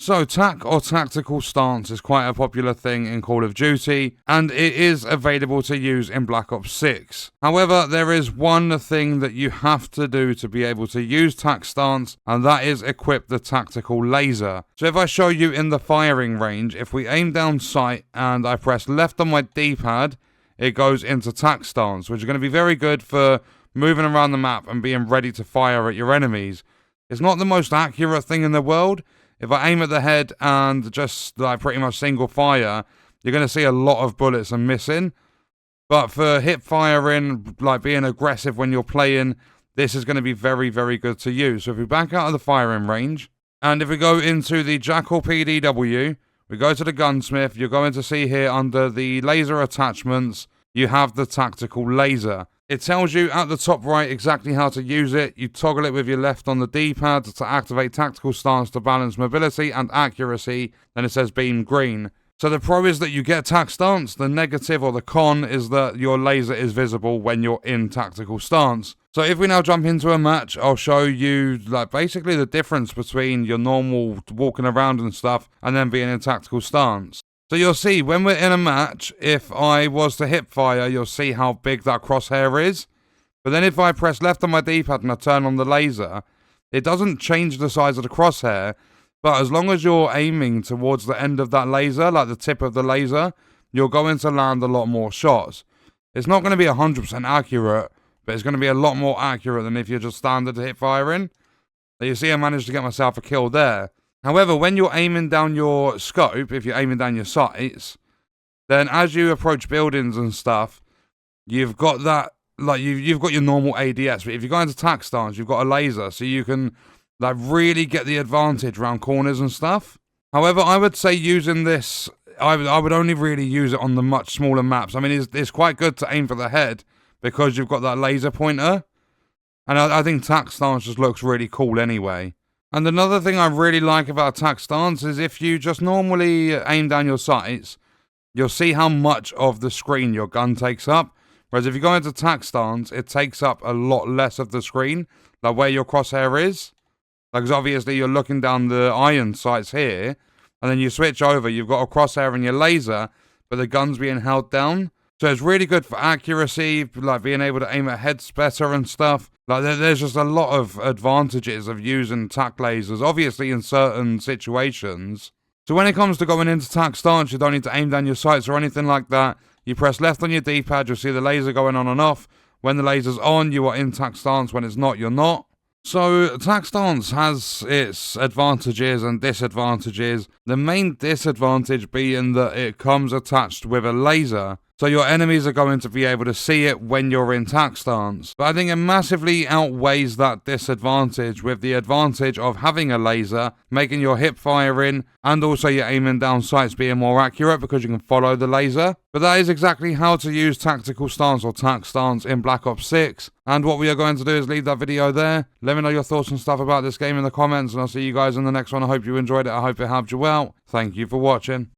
So tac or tactical stance is quite a popular thing in Call of Duty, and it is available to use in Black Ops 6. However, there is one thing that you have to do to be able to use tac stance, and that is equip the tactical laser. So if I show you in the firing range, if we aim down sight and I press left on my D-pad, it goes into tac stance, which is going to be very good for moving around the map and being ready to fire at your enemies. It's not the most accurate thing in the world. If I aim at the head and just like pretty much single fire, you're going to see a lot of bullets and missing. But for hip firing, like being aggressive when you're playing, this is going to be very, very good to use. So if we back out of the firing range, and if we go into the Jackal PDW, we go to the gunsmith, you're going to see here under the laser attachments, you have the tactical laser. It tells you at the top right exactly how to use it. You toggle it with your left on the D-pad to activate tactical stance to balance mobility and accuracy. Then it says beam green. So the pro is that you get tac stance. The negative or the con is that your laser is visible when you're in tactical stance. So if we now jump into a match, I'll show you like basically the difference between your normal walking around and stuff and then being in tactical stance. So you'll see, when we're in a match, if I was to hip fire, you'll see how big that crosshair is. But then if I press left on my D-pad and I turn on the laser, it doesn't change the size of the crosshair. But as long as you're aiming towards the end of that laser, like the tip of the laser, you're going to land a lot more shots. It's not going to be 100% accurate, but it's going to be a lot more accurate than if you're just standard hip firing. You see, I managed to get myself a kill there. However, when you're aiming down your scope, if you're aiming down your sights, then as you approach buildings and stuff, you've got that, like, you've got your normal ADS, but if you go into tac stance, you've got a laser, so you can, like, really get the advantage around corners and stuff. However, I would say using this, I would only really use it on the much smaller maps. I mean, it's quite good to aim for the head, because you've got that laser pointer, and I think tac stance just looks really cool anyway. And another thing I really like about tac stance is if you just normally aim down your sights, you'll see how much of the screen your gun takes up. Whereas if you go into tac stance, it takes up a lot less of the screen, like where your crosshair is. Like, 'cause obviously you're looking down the iron sights here, and then you switch over, you've got a crosshair and your laser, but the gun's being held down. So it's really good for accuracy, like being able to aim at heads better and stuff. Like there's just a lot of advantages of using tac lasers, obviously in certain situations. So when it comes to going into tac stance, you don't need to aim down your sights or anything like that. You press left on your D-pad, you'll see the laser going on and off. When the laser's on, you are in tac stance. When it's not, you're not. So tac stance has its advantages and disadvantages. The main disadvantage being that it comes attached with a laser. So your enemies are going to be able to see it when you're in tac stance. But I think it massively outweighs that disadvantage with the advantage of having a laser, making your hip firing, and also your aiming down sights being more accurate because you can follow the laser. But that is exactly how to use tactical stance or tac stance in Black Ops 6. And what we are going to do is leave that video there. Let me know your thoughts and stuff about this game in the comments, and I'll see you guys in the next one. I hope you enjoyed it. I hope it helped you out. Thank you for watching.